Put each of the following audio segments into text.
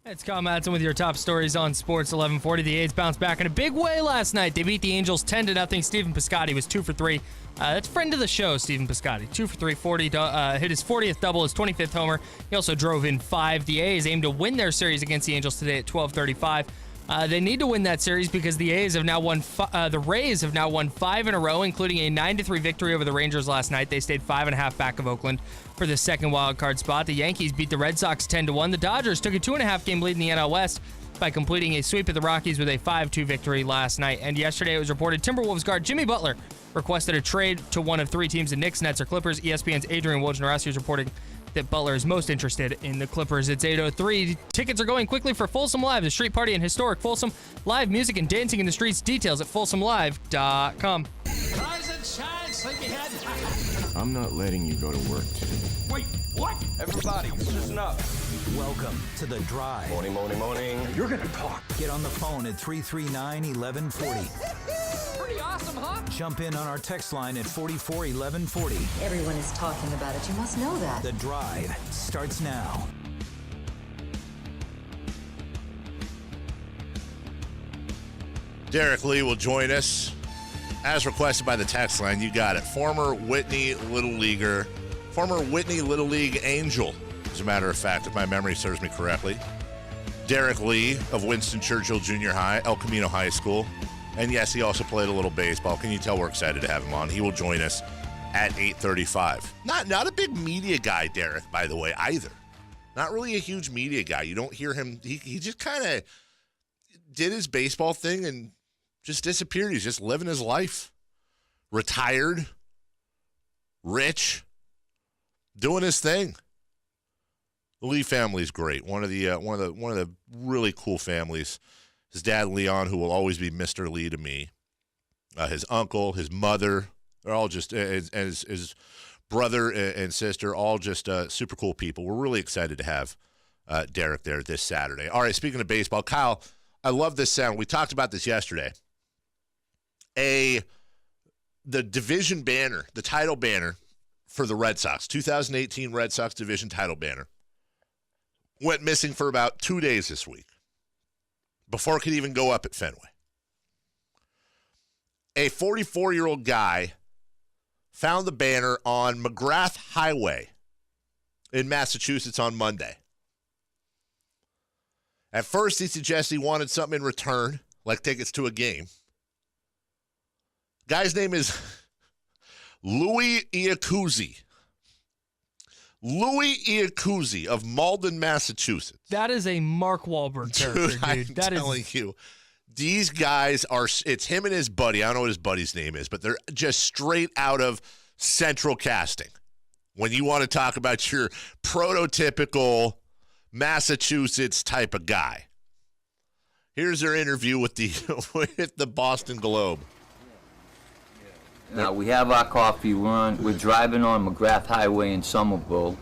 It's Kyle Madson with your top stories on Sports 1140. The A's bounced back in a big way last night. They beat the Angels 10-0. Stephen Piscotty was 2 for 3. That's friend of the show, Stephen Piscotty. 2 for 3, 40, hit his 40th double, his 25th homer. He also drove in 5. The A's aim to win their series against the Angels today at 12:35. They need to win that series because the A's have now won. The Rays have now won 5 in a row, including a 9-3 victory over the Rangers last night. They stayed 5.5 back of Oakland for the second wild card spot. The Yankees beat the Red Sox 10-1. The Dodgers took a 2.5 game lead in the NL West by completing a sweep of the Rockies with a 5-2 victory last night. And yesterday it was reported Timberwolves guard Jimmy Butler requested a trade to one of 3 teams: the Knicks, Nets, or Clippers. ESPN's Adrian Wojnarowski is reporting that Butler is most interested in the Clippers. It's 8:03. Tickets are going quickly for Folsom Live, the street party in historic Folsom. Live music and dancing in the streets. Details at folsomlive.com. Rise and shine, sleepyhead. I'm not letting you go to work today. Wait, what? Everybody, listen up. Welcome to The Drive. Morning, morning, morning. You're gonna talk. Get on the phone at 339-1140. Pretty awesome, huh? Jump in on our text line at 441140. Everyone is talking about it. You must know that. The Drive starts now. Derrek Lee will join us as requested by the text line. You got it. Former Whitney Little Leaguer, former Whitney Little League Angel, as a matter of fact, if my memory serves me correctly. Derrek Lee of Winston Churchill Junior High, El Camino High School. And yes, he also played a little baseball. Can you tell we're excited to have him on? He will join us at 8:35. Not a big media guy, Derrek, by the way, either. Not really a huge media guy. You don't hear him. He just kind of did his baseball thing and just disappeared. He's just living his life. Retired. Rich. Doing his thing. The Lee family is great. One of the really cool families. His dad, Leon, who will always be Mr. Lee to me. His uncle, his mother, they're all just, and his brother and sister, all just super cool people. We're really excited to have Derrek there this Saturday. All right, speaking of baseball, Kyle, I love this sound. We talked about this yesterday. The division banner, the title banner for the Red Sox, 2018 Red Sox division title banner, went missing for about 2 days this week, before it could even go up at Fenway. A 44-year-old guy found the banner on McGrath Highway in Massachusetts on Monday. At first, he suggested he wanted something in return, like tickets to a game. Guy's name is Louis Iacuzzi. Louis Iacuzzi of Malden, Massachusetts. That is a Mark Wahlberg character, dude. I'm telling you. These guys are, it's him and his buddy. I don't know what his buddy's name is, but they're just straight out of Central Casting. When you want to talk about your prototypical Massachusetts type of guy. Here's their interview with the Boston Globe. Now, we have our coffee. We're driving on McGrath Highway in Somerville,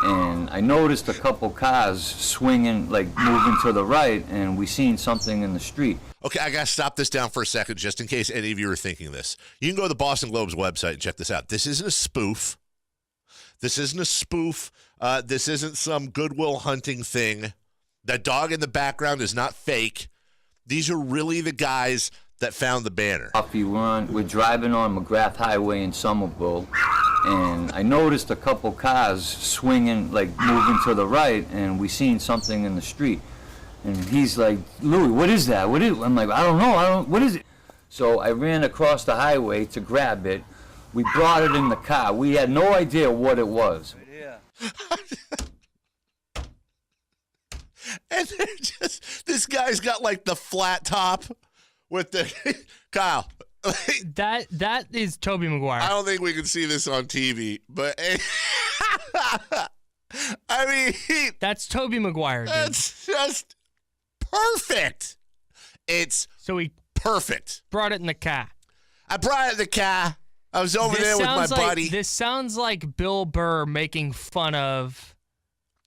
and I noticed a couple cars swinging, like moving to the right, and we seen something in the street. Okay, I got to stop this down for a second just in case any of you are thinking this. You can go to the Boston Globe's website and check this out. This isn't a spoof. This isn't a spoof. This isn't some Goodwill Hunting thing. That dog in the background is not fake. These are really the guys that found the banner. We're driving on McGrath Highway in Somerville, and I noticed a couple cars swinging, like moving to the right, and we seen something in the street. And he's like, "Louis, what is that? What is?" I'm like, "I don't know. What is it?" So I ran across the highway to grab it. We brought it in the car. We had no idea what it was. And they're just, this guy's got like the flat top with the Kyle. That is Tobey Maguire. I don't think we can see this on TV, but I mean, that's Tobey Maguire, dude. That's just perfect. It's so he perfect. Brought it in the car. I brought it in the car. I was over there with my buddy. This sounds like Bill Burr making fun of.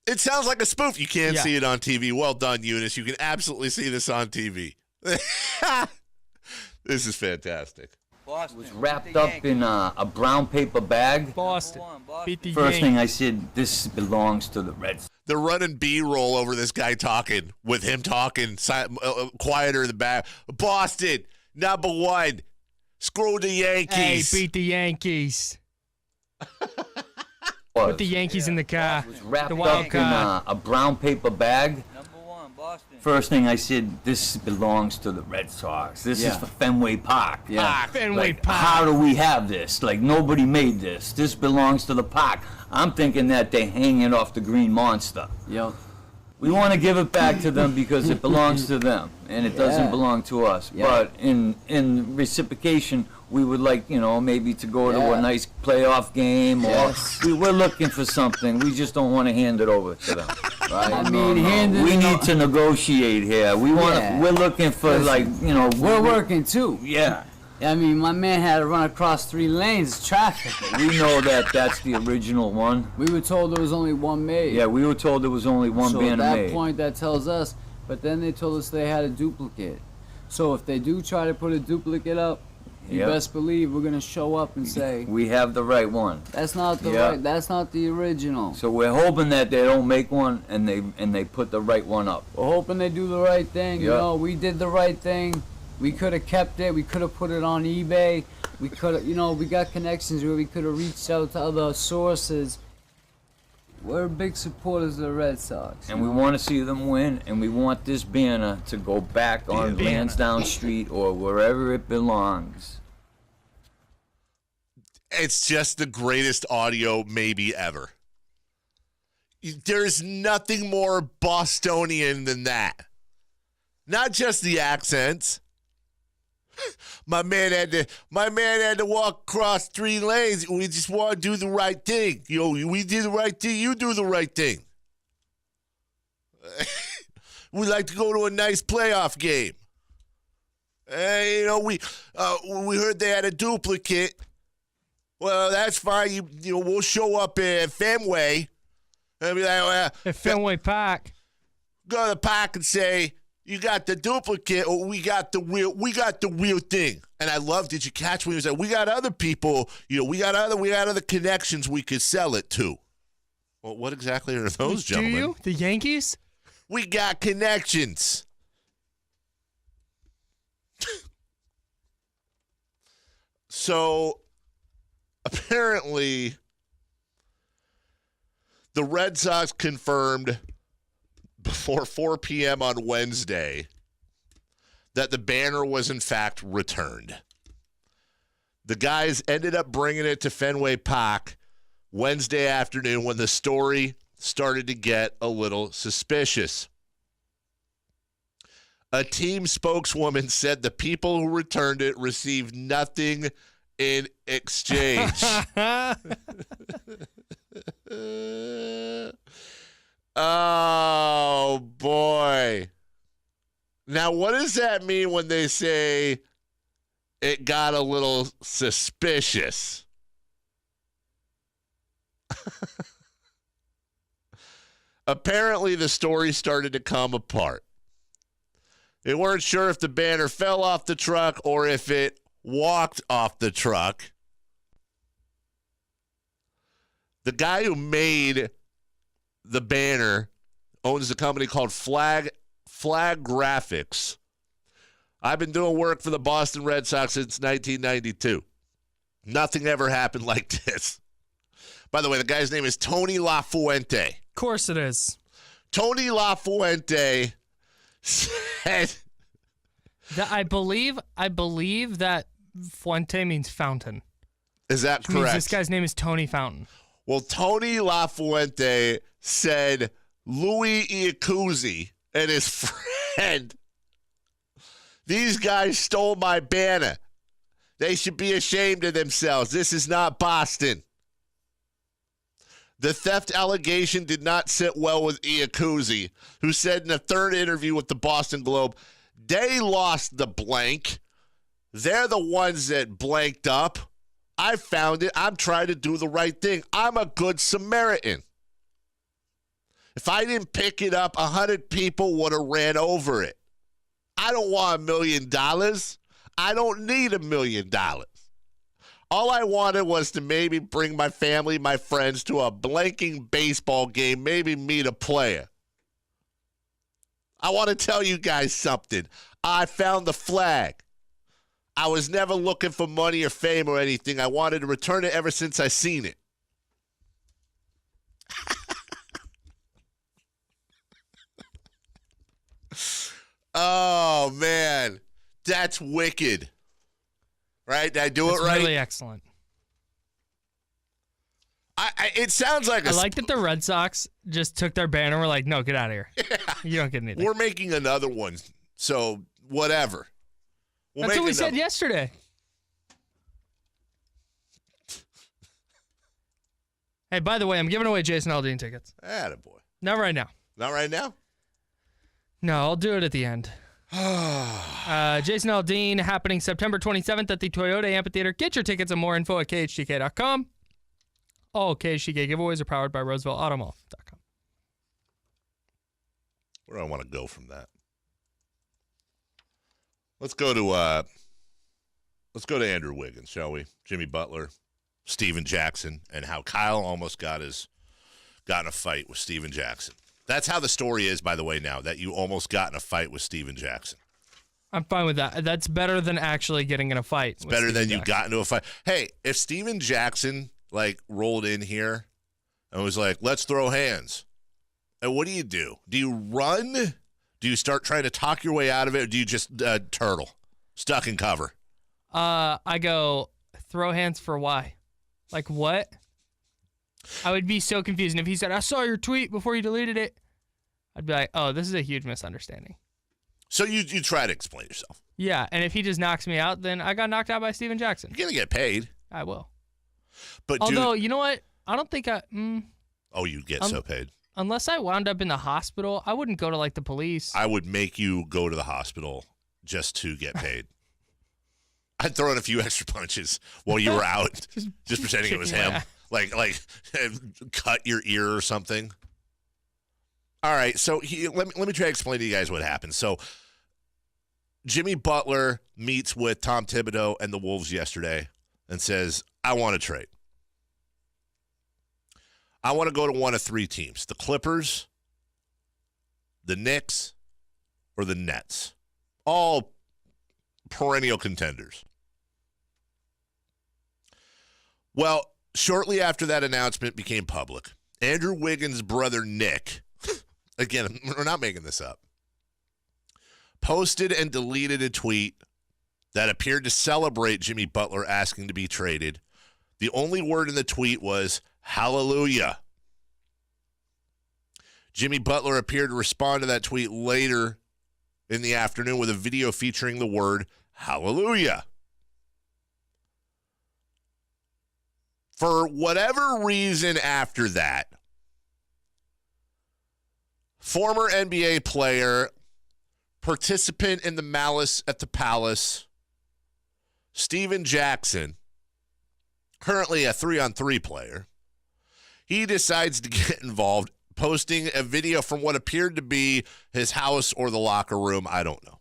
It sounds like a spoof. You can't see it on TV. Well done, Eunice. You can absolutely see this on TV. This is fantastic. was wrapped up in a brown paper bag. Boston. Beat the First Yankees. thing I said, this belongs to the Red Sox. They're running B-roll over this guy talking, with him talking quieter in the back. Boston, number one. Screw the Yankees. Hey, beat the Yankees. Put the Yankees in the car. Was wrapped The wild up in card. a brown paper bag. Boston. First thing I said, this belongs to the Red Sox. This is for Fenway Park. Fenway Like, Park. how do we have this? Like, nobody made this. This belongs to the park. I'm thinking that they hang it off the Green Monster. Yep. We want to give it back to them because it belongs to them, and it doesn't belong to us. Yeah. But in reciprocation, we would like, maybe to go to a nice playoff game, or we're looking for something. We just don't want to hand it over to them. Right? I mean, We need to negotiate here. We want. Yeah. We're looking for We're working too. Yeah. I mean, my man had to run across 3 lanes, traffic. We know that that's the original one. We were told there was only one made. Yeah, we were told there was only one so banner at that made. point, that tells us. But then they told us they had a duplicate. So if they do try to put a duplicate up, you Yep. best believe we're gonna show up and say We have the right one. that's not the Yeah. right. That's not the original. So we're hoping that they don't make one and they put the right one up. We're hoping they do the right thing. You Yep. know, we did the right thing. We could have kept it. We could have put it on eBay. We could have, we got connections where we could have reached out to other sources. We're big supporters of the Red Sox. And we want to see them win, and we want this banner to go back on banner. Lansdowne Street or wherever it belongs. It's just the greatest audio maybe ever. There's nothing more Bostonian than that. Not just the accents. My man had to walk across 3 lanes. We just want to do the right thing. We did the right thing. You do the right thing. We like to go to a nice playoff game. We heard they had a duplicate. Well, that's fine. We'll show up at Fenway and be like, At Fenway Park. go to the park and say, you got the duplicate, or we got the real thing. And I love, did you catch when he was like, we got other people, we got other connections we could sell it to. Well, what exactly are those, gentlemen? Do you? The Yankees? We got connections. So apparently the Red Sox confirmed before 4 p.m. on Wednesday that the banner was in fact returned. The guys ended up bringing it to Fenway Park Wednesday afternoon when the story started to get a little suspicious. A team spokeswoman said the people who returned it received nothing in exchange. Oh, boy. Now, what does that mean when they say it got a little suspicious? Apparently, the story started to come apart. They weren't sure if the banner fell off the truck or if it walked off the truck. The guy who made the banner owns a company called Flag Graphics. I've been doing work for the Boston Red Sox since 1992. Nothing ever happened like this. By the way, the guy's name is Tony LaFuente. Of course it is. Tony LaFuente said That I believe that Fuente means fountain. Is that Which means correct? this guy's name is Tony Fountain. Well, Tony LaFuente said Louis Iacuzzi and his friend, these guys stole my banner. They should be ashamed of themselves. This is not Boston. The theft allegation did not sit well with Iacuzzi, who said in a third interview with the Boston Globe, they lost the blank. They're the ones that blanked up. I found it. I'm trying to do the right thing. I'm a good Samaritan. If I didn't pick it up, 100 people would have ran over it. I don't want $1 million. I don't need $1 million. All I wanted was to maybe bring my family, my friends to a blanking baseball game, maybe meet a player. I want to tell you guys something. I found the flag. I was never looking for money or fame or anything. I wanted to return it ever since I seen it. Oh, man. That's wicked. Right? Did I do it right? Really excellent. It sounds like I like that the Red Sox just took their banner and were like, no, get out of here. Yeah. You don't get anything. We're making another one, so whatever. That's what we said yesterday. Hey, by the way, I'm giving away Jason Aldean tickets. Attaboy. Not right now. Not right now? No, I'll do it at the end. Jason Aldean happening September 27th at the Toyota Amphitheater. Get your tickets and more info at khtk.com. All KHTK giveaways are powered by RooseveltAutomall.com. Where do I want to go from that? Let's go to Andrew Wiggins, shall we? Jimmy Butler, Steven Jackson, and how Kyle almost got in a fight with Steven Jackson. That's how the story is, by the way, now, that you almost got in a fight with Steven Jackson. I'm fine with that. That's better than actually getting in a fight. It's better than you got into a fight. Hey, if Steven Jackson rolled in here and was like, let's throw hands. And what do? Do you run? Do you start trying to talk your way out of it? Or do you just turtle, stuck in cover? I go, throw hands for why? Like what? I would be so confused. And if he said, I saw your tweet before you deleted it, I'd be like, oh, this is a huge misunderstanding. So you try to explain yourself. Yeah, and if he just knocks me out, then I got knocked out by Steven Jackson. You're going to get paid. I will. But although, you know what? I don't think Oh, you get so paid. Unless I wound up in the hospital, I wouldn't go to the police. I would make you go to the hospital just to get paid. I'd throw in a few extra punches while you were out, just pretending it was him. Like cut your ear or something. All right, so let me try to explain to you guys what happened. So Jimmy Butler meets with Tom Thibodeau and the Wolves yesterday and says, I want to trade. I want to go to one of three teams, the Clippers, the Knicks, or the Nets. All perennial contenders. Well, shortly after that announcement became public, Andrew Wiggins' brother Nick, again, we're not making this up, posted and deleted a tweet that appeared to celebrate Jimmy Butler asking to be traded. The only word in the tweet was, hallelujah. Jimmy Butler appeared to respond to that tweet later in the afternoon with a video featuring the word hallelujah. For whatever reason after that, former NBA player, participant in the Malice at the Palace, Steven Jackson, currently a 3-on-3 player, he decides to get involved, posting a video from what appeared to be his house or the locker room. I don't know.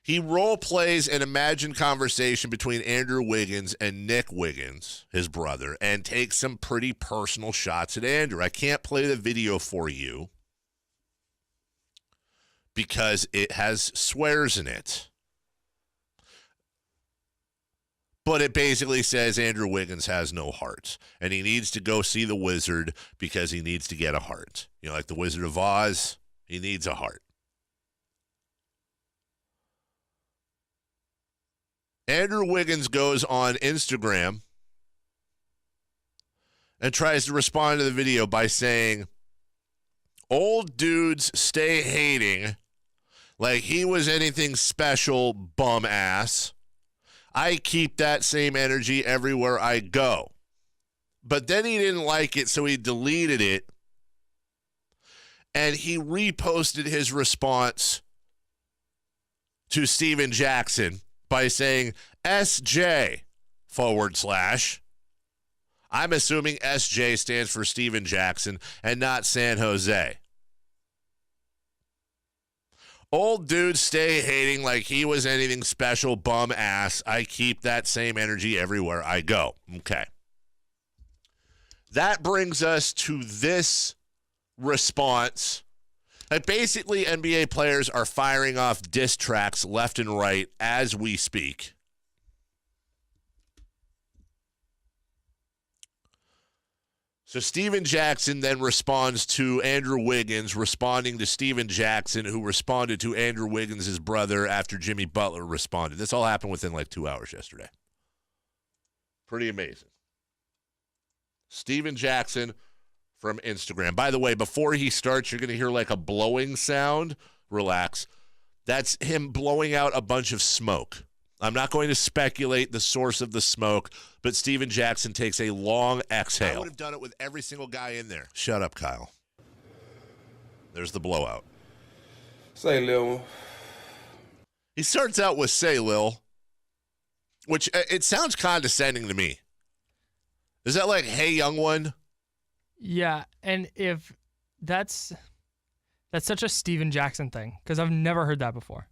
He role plays an imagined conversation between Andrew Wiggins and Nick Wiggins, his brother, and takes some pretty personal shots at Andrew. I can't play the video for you because it has swears in it. But it basically says Andrew Wiggins has no heart, and he needs to go see the wizard because he needs to get a heart. You know, like the Wizard of Oz, he needs a heart. Andrew Wiggins goes on Instagram and tries to respond to the video by saying, old dudes stay hating like he was anything special, bum ass. I keep that same energy everywhere I go. But then he didn't like it, so he deleted it. And he reposted his response to Steven Jackson by saying SJ / I'm assuming SJ stands for Steven Jackson and not San Jose. Old dude stay hating like he was anything special, bum ass. I keep that same energy everywhere I go. Okay. That brings us to this response. Like basically, NBA players are firing off diss tracks left and right as we speak. So Steven Jackson then responds to Andrew Wiggins, responding to Steven Jackson, who responded to Andrew Wiggins' brother after Jimmy Butler responded. This all happened within like 2 hours yesterday. Pretty amazing. Steven Jackson from Instagram. By the way, before he starts, you're going to hear like a blowing sound. Relax. That's him blowing out a bunch of smoke. I'm not going to speculate the source of the smoke, but Steven Jackson takes a long exhale. I would have done it with every single guy in there. Shut up, Kyle. There's the blowout. Say, Lil. He starts out with "Say, Lil," which it sounds condescending to me. Is that like "Hey, young one"? Yeah, and if that's such a Steven Jackson thing, because I've never heard that before.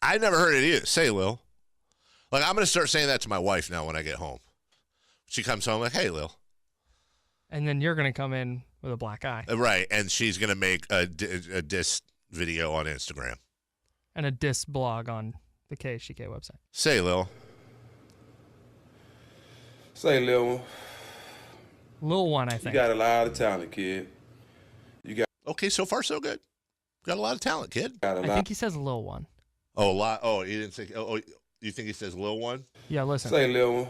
I never heard it either. "Say, Lil." Like, I'm going to start saying that to my wife now when I get home. She comes home like, "Hey, Lil." And then you're going to come in with a black eye. Right, and she's going to make a diss video on Instagram. And a diss blog on the KSGK website. "Say, Lil." Say, Lil. Lil one, I think. You got a lot of talent, kid. Okay, so far so good. Got a lot of talent, kid. I think he says Lil one. Oh, a lot. Oh, he didn't say. Oh, you think he says Lil one? Yeah, listen. Say, Lil.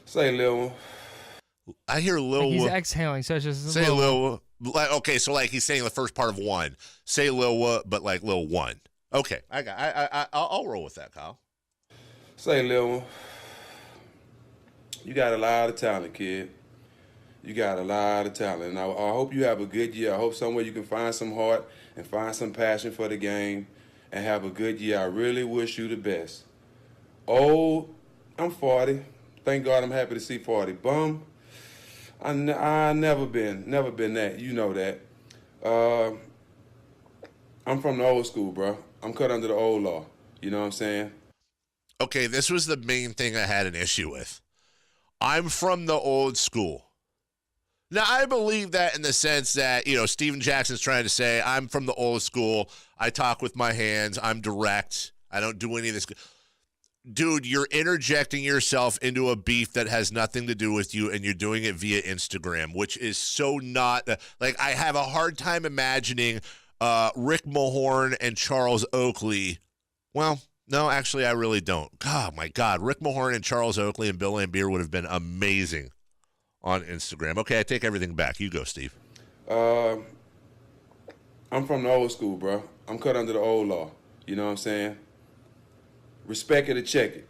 Say, Lil. I hear Lil. Like he's exhaling, so it's just say Lil. Like, okay, so like he's saying the first part of one. Say Lil, but like Lil one. Okay, I'll roll with that, Kyle. Say, Lil. You got a lot of talent, kid. You got a lot of talent. And I hope you have a good year. I hope somewhere you can find some heart and find some passion for the game and have a good year. I really wish you the best. Oh, I'm 40. Thank God I'm happy to see 40. Bum, I never been that. You know that. I'm from the old school, bro. I'm cut under the old law. You know what I'm saying? Okay, this was the main thing I had an issue with. I'm from the old school. Now, I believe that in the sense that, you know, Steven Jackson's trying to say, I'm from the old school. I talk with my hands. I'm direct. I don't do any of this. Dude, you're interjecting yourself into a beef that has nothing to do with you, and you're doing it via Instagram, which is so not like I have a hard time imagining Rick Mahorn and Charles Oakley. Well, no, actually, I really don't. Oh, my God. Rick Mahorn and Charles Oakley and Bill Laimbeer would have been amazing on Instagram. Okay, I take everything back. You go, Steve. I'm from the old school, bro. I'm cut under the old law. You know what I'm saying? Respect it or check it.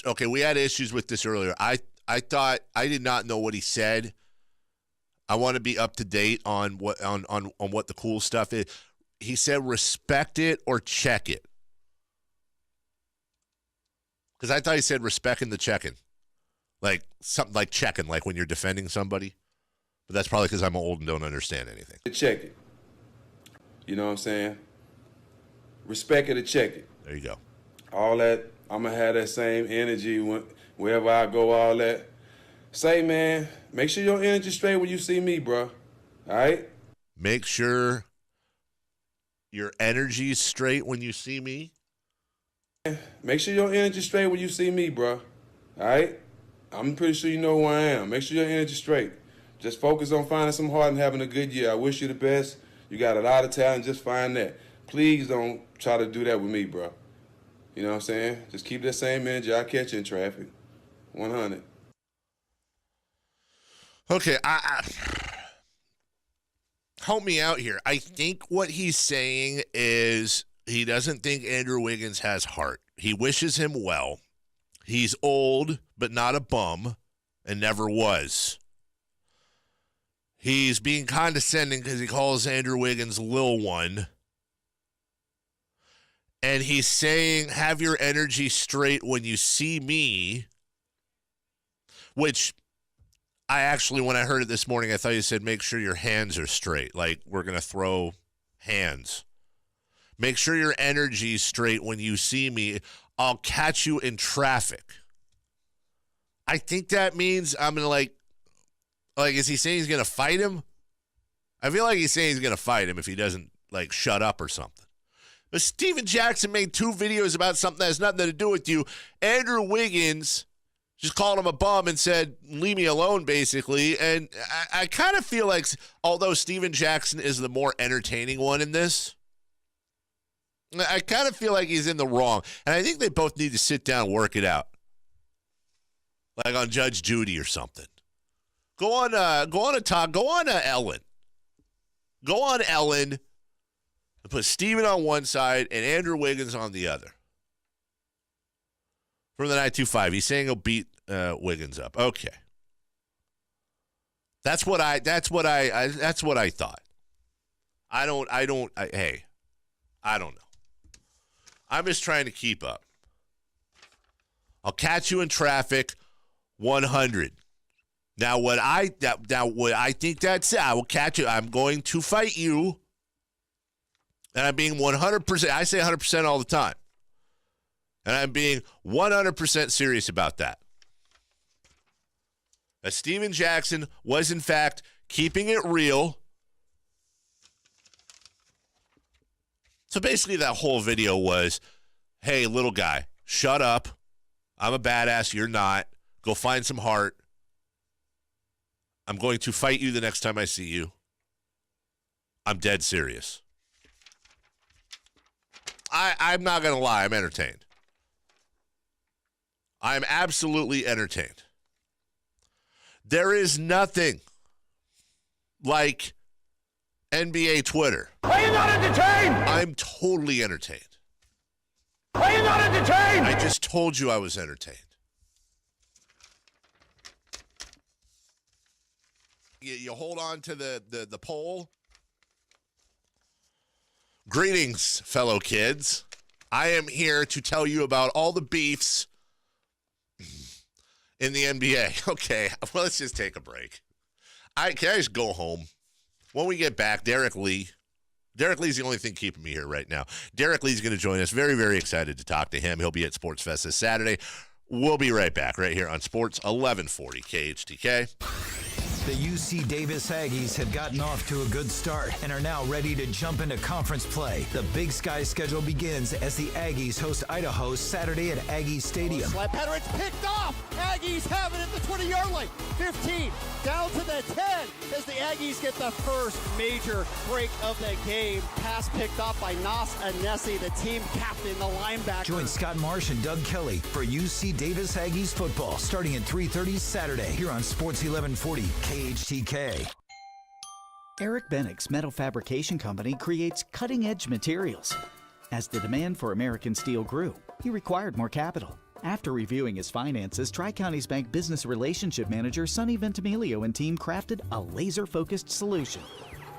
Okay, we had issues with this earlier. I thought I did not know what he said. I want to be up to date on what on what the cool stuff is. He said respect it or check it. Because I thought he said respecting the checking. Like something like checking, like when you're defending somebody. But that's probably because I'm old and don't understand anything. Check it. You know what I'm saying? Respect it or check it. There you go. All that, I'm going to have that same energy wherever I go, all that. Say, man, make sure your energy straight when you see me, bro. All right? Make sure your energy's straight when you see me. Make sure your energy straight when you see me, bro. All right? I'm pretty sure you know who I am. Make sure your energy straight. Just focus on finding some heart and having a good year. I wish you the best. You got a lot of talent. Just find that. Please don't try to do that with me, bro. You know what I'm saying? Just keep that same energy. I'll catch you in traffic. 100. Okay, help me out here. I think what he's saying is he doesn't think Andrew Wiggins has heart. He wishes him well. He's old, but not a bum, and never was. He's being condescending because he calls Andrew Wiggins Lil One. And he's saying, have your energy straight when you see me, which I actually, when I heard it this morning, I thought you said make sure your hands are straight. Like we're going to throw hands. Make sure your energy's straight when you see me. I'll catch you in traffic. I think that means I'm going to is he saying he's going to fight him? I feel like he's saying he's going to fight him if he doesn't, shut up or something. But Steven Jackson made 2 videos about something that has nothing to do with you. Andrew Wiggins just called him a bum and said, leave me alone, basically. And I kind of feel like, although Steven Jackson is the more entertaining one in this, I kind of feel like he's in the wrong. And I think they both need to sit down and work it out. Like on Judge Judy or something. Go on Ellen. Go on Ellen and put Steven on one side and Andrew Wiggins on the other. From the 925, he's saying he'll beat Wiggins up. Okay. That's what I thought. I don't know. I'm just trying to keep up. I'll catch you in traffic 100. Now what I think that's I will catch you. I'm going to fight you. And I'm being 100%. I say 100% all the time. And I'm being 100% serious about that. That Steven Jackson was, in fact, keeping it real. So basically that whole video was, hey, little guy, shut up. I'm a badass. You're not. Go find some heart. I'm going to fight you the next time I see you. I'm dead serious. I'm not going to lie. I'm entertained. I'm absolutely entertained. There is nothing like NBA Twitter. Are you not entertained? I'm totally entertained. Are you not entertained? I just told you I was entertained. You hold on to the pole. Greetings, fellow kids. I am here to tell you about all the beefs in the NBA. Okay, well, let's just take a break. Can I just go home? When we get back, Derrek Lee. Derrek Lee's the only thing keeping me here right now. Derrek Lee's going to join us. Very, very excited to talk to him. He'll be at Sports Fest this Saturday. We'll be right back right here on Sports 1140 KHTK. The UC Davis Aggies have gotten off to a good start and are now ready to jump into conference play. The Big Sky schedule begins as the Aggies host Idaho Saturday at Aggie Stadium. Slap pattern, it's picked off. Aggies have it at the 20-yard line. 15, down to the 10 as the Aggies get the first major break of the game. Pass picked off by Nas Anesi, the team captain, the linebacker. Join Scott Marsh and Doug Kelly for UC Davis Aggies football starting at 3:30 Saturday here on Sports 1140 KHTK. Eric Bennick's metal fabrication company creates cutting-edge materials. As the demand for American steel grew, he required more capital. After reviewing his finances, Tri-Counties Bank Business Relationship Manager Sonny Ventimiglia and team crafted a laser-focused solution.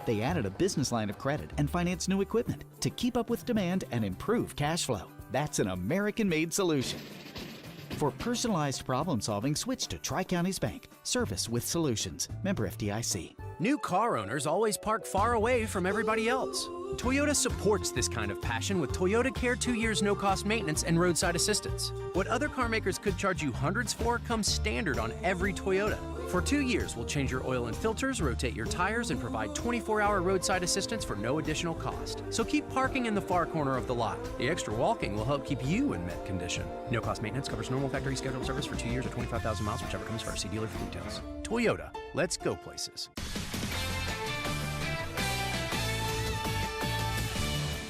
They added a business line of credit and financed new equipment to keep up with demand and improve cash flow. That's an American-made solution. For personalized problem solving, switch to Tri-Counties Bank. Service with solutions. Member FDIC. New car owners always park far away from everybody else. Toyota supports this kind of passion with Toyota Care 2 years no-cost maintenance and roadside assistance. What other car makers could charge you hundreds for comes standard on every Toyota. For 2 years, we'll change your oil and filters, rotate your tires, and provide 24-hour roadside assistance for no additional cost. So keep parking in the far corner of the lot. The extra walking will help keep you in mint condition. No-cost maintenance covers normal factory scheduled service for 2 years or 25,000 miles, whichever comes first. See dealer for details. Toyota, let's go places.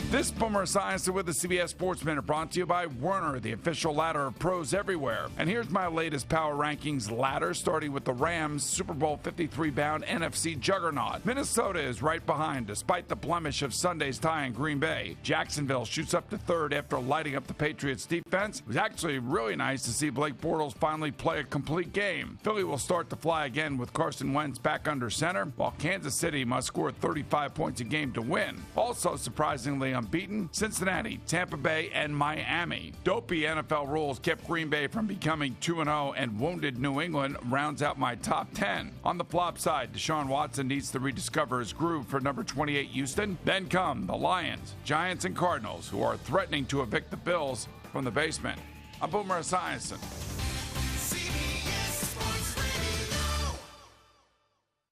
This Boomer Esiason with the CBS Sports Minute brought to you by Werner, the official ladder of pros everywhere. And here's my latest power rankings ladder, starting with the Rams Super Bowl 53-bound NFC juggernaut. Minnesota is right behind, despite the blemish of Sunday's tie in Green Bay. Jacksonville shoots up to third after lighting up the Patriots' defense. It was actually really nice to see Blake Bortles finally play a complete game. Philly will start to fly again with Carson Wentz back under center, while Kansas City must score 35 points a game to win. Also, surprisingly, on unbeaten. Cincinnati, Tampa Bay, and Miami. Dopey NFL rules kept Green Bay from becoming 2-0, and wounded New England rounds out my top 10. On the flop side, Deshaun Watson needs to rediscover his groove for number 28 Houston. Then come the Lions, Giants, and Cardinals, who are threatening to evict the Bills from the basement. I'm Boomer Esiason.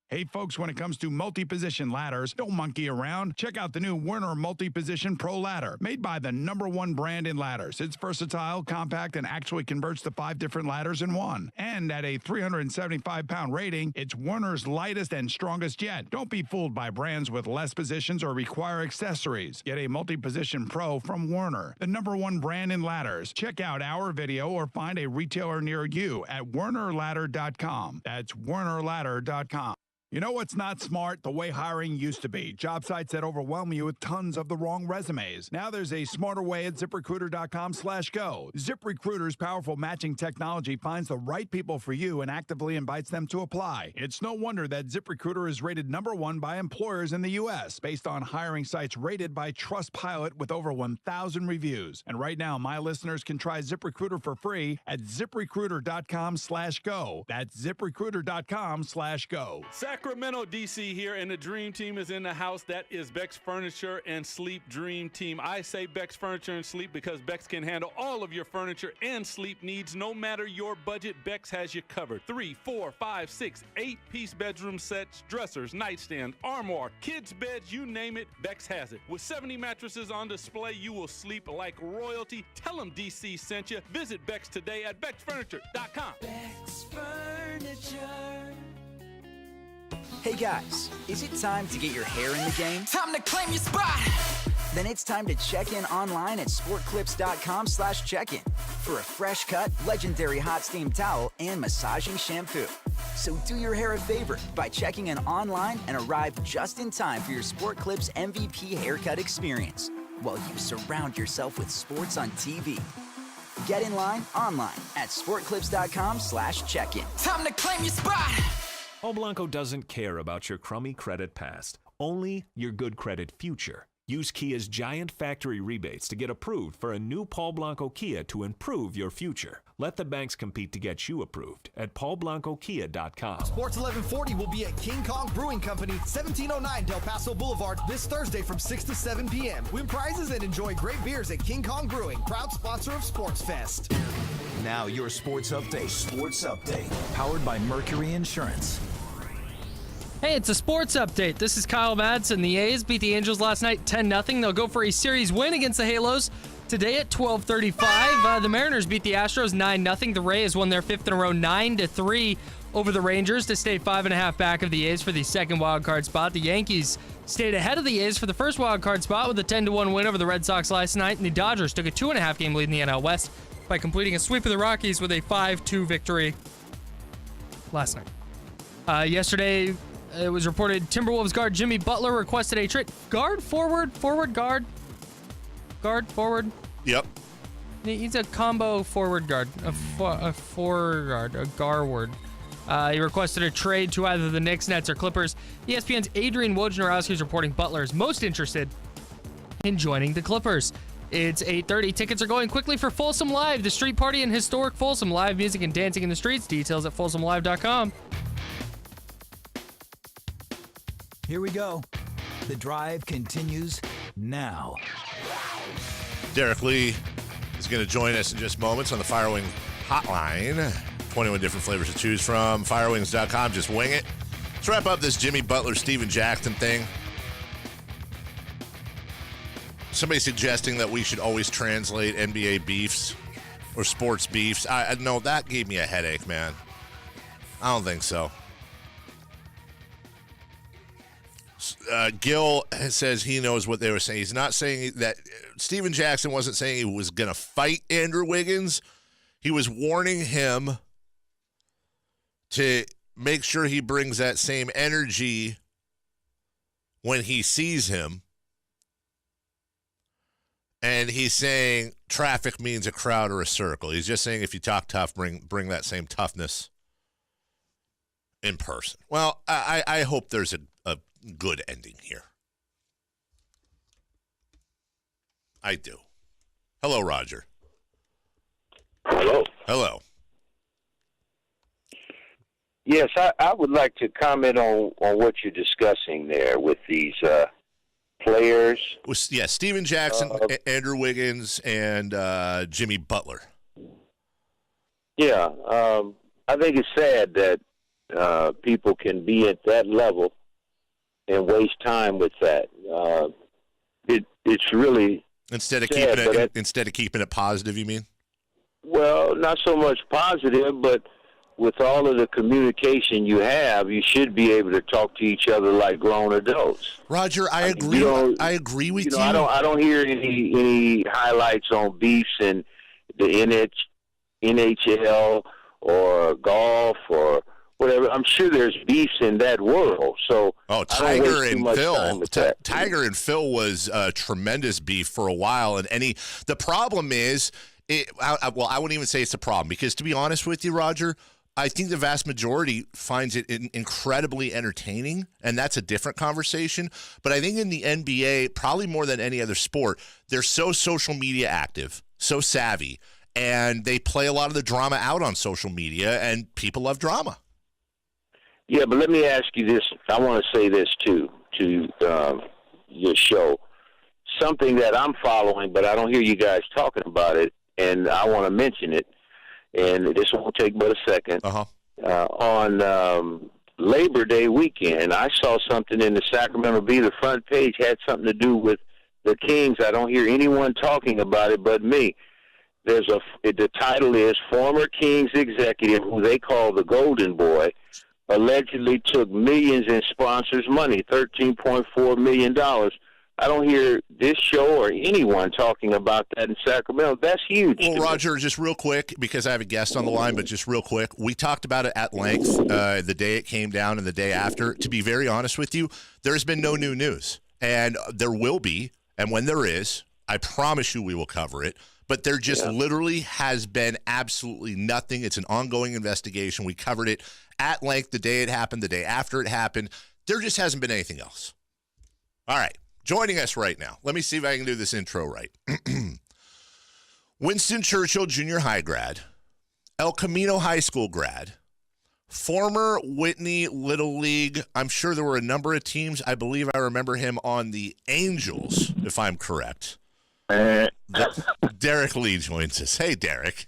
Hey folks, when it comes to multi-position ladders, don't monkey around. Check out the new Werner Multi-Position Pro Ladder, made by the #1 brand in ladders. It's versatile, compact, and actually converts to 5 different ladders in one. And at a 375-pound rating, it's Werner's lightest and strongest yet. Don't be fooled by brands with less positions or require accessories. Get a Multi-Position Pro from Werner, the #1 brand in ladders. Check out our video or find a retailer near you at wernerladder.com. That's wernerladder.com. You know what's not smart? The way hiring used to be. Job sites that overwhelm you with tons of the wrong resumes. Now there's a smarter way at ZipRecruiter.com/go. ZipRecruiter's powerful matching technology finds the right people for you and actively invites them to apply. It's no wonder that ZipRecruiter is rated #1 by employers in the U.S. based on hiring sites rated by Trustpilot with over 1,000 reviews. And right now, my listeners can try ZipRecruiter for free at ZipRecruiter.com/go. That's ZipRecruiter.com/go. Sacramento, DC here, and the Dream Team is in the house. That is Beck's Furniture and Sleep Dream Team. I say Beck's Furniture and Sleep because Beck's can handle all of your furniture and sleep needs. No matter your budget, Beck's has you covered. 3, 4, 5, 6, 8-piece bedroom sets, dressers, nightstand, armoire, kids' beds, you name it, Beck's has it. With 70 mattresses on display, you will sleep like royalty. Tell them DC sent you. Visit Beck's today at Beck'sFurniture.com. Beck's Furniture. Hey guys, is it time to get your hair in the game? Time to claim your spot! Then it's time to check in online at sportclips.com/check-in for a fresh cut, legendary hot steam towel and massaging shampoo. So do your hair a favor by checking in online and arrive just in time for your Sport Clips MVP haircut experience while you surround yourself with sports on TV. Get in line online at sportclips.com/check-in. Time to claim your spot! Paul Blanco doesn't care about your crummy credit past, only your good credit future. Use Kia's giant factory rebates to get approved for a new Paul Blanco Kia to improve your future. Let the banks compete to get you approved at paulblancokia.com. Sports 1140 will be at King Kong Brewing Company, 1709 Del Paso Boulevard, this Thursday from 6 to 7 p.m. Win prizes and enjoy great beers at King Kong Brewing, proud sponsor of Sports Fest. Now your sports update. Sports update. Powered by Mercury Insurance. Hey, it's a sports update. This is Kyle Madson. The A's beat the Angels last night 10-0. They'll go for a series win against the Halos today at 12:35. The Mariners beat the Astros 9-0. The Rays won their 5th in a row 9-3 over the Rangers to stay 5.5 back of the A's for the second wildcard spot. The Yankees stayed ahead of the A's for the first wildcard spot with a 10-1 win over the Red Sox last night. And the Dodgers took a 2.5 game lead in the NL West by completing a sweep of the Rockies with a 5-2 victory last night. Yesterday, it was reported Timberwolves guard Jimmy Butler requested a trade. Guard, forward, guard. Guard, forward. Yep. He's a combo forward guard, a forward guard, a garward. He requested a trade to either the Knicks, Nets, or Clippers. ESPN's Adrian Wojnarowski is reporting Butler is most interested in joining the Clippers. It's 8:30. Tickets are going quickly for Folsom Live, the street party in historic Folsom. Live music and dancing in the streets. Details at folsomlive.com. Here we go. The drive continues now. Derrek Lee is going to join us in just moments on the Fire Wings Hotline. 21 different flavors to choose from. Firewings.com. Just wing it. Let's wrap up this Jimmy Butler, Steven Jackson thing. Somebody suggesting that we should always translate NBA beefs or sports beefs. I know that gave me a headache, man. I don't think so. Gil says he knows what they were saying. He's not saying that Steven Jackson wasn't saying he was going to fight Andrew Wiggins. He was warning him to make sure he brings that same energy when he sees him. And he's saying traffic means a crowd or a circle. He's just saying if you talk tough, bring that same toughness in person. Well, I hope there's a good ending here. I do. Hello, Roger. Hello. Hello. Yes, I would like to comment on what you're discussing there with these players. Yeah, Steven Jackson, Andrew Wiggins, and Jimmy Butler. Yeah, I think it's sad that people can be at that level and waste time with that. It's really instead of keeping it positive. You mean? Well, not so much positive, but with all of the communication you have, you should be able to talk to each other like grown adults. Roger, I agree. I agree with you. I don't hear any highlights on beefs in the NHL or golf or whatever. I'm sure there's beefs in that world. So Tiger and Phil was tremendous beef for a while, and the problem is. I wouldn't even say it's a problem because, to be honest with you, Roger, I think the vast majority finds it incredibly entertaining, and that's a different conversation. But I think in the NBA, probably more than any other sport, they're so social media active, so savvy, and they play a lot of the drama out on social media, and people love drama. Yeah, but let me ask you this. I want to say this, too, to your show. Something that I'm following, but I don't hear you guys talking about it. And I want to mention it, and this won't take but a second. On Labor Day weekend, I saw something in the Sacramento Bee. The front page had something to do with the Kings. I don't hear anyone talking about it but me. The title is Former Kings Executive, who they call the Golden Boy, allegedly took millions in sponsors' money, $13.4 million. I don't hear this show or anyone talking about that in Sacramento. That's huge. Well, Roger, just real quick, because I have a guest on the line, but just real quick, we talked about it at length the day it came down and the day after. To be very honest with you, there's been no new news, and there will be, and when there is, I promise you we will cover it. But there just literally has been absolutely nothing. It's an ongoing investigation. We covered it at length the day it happened, the day after it happened. There just hasn't been anything else. All right. Joining us right now, let me see if I can do this intro right. Winston Churchill Junior High grad, El Camino High School grad, former Whitney Little League. I'm sure there were a number of teams. I believe I remember him on the Angels, if I'm correct. Derrek Lee joins us. Hey, Derek.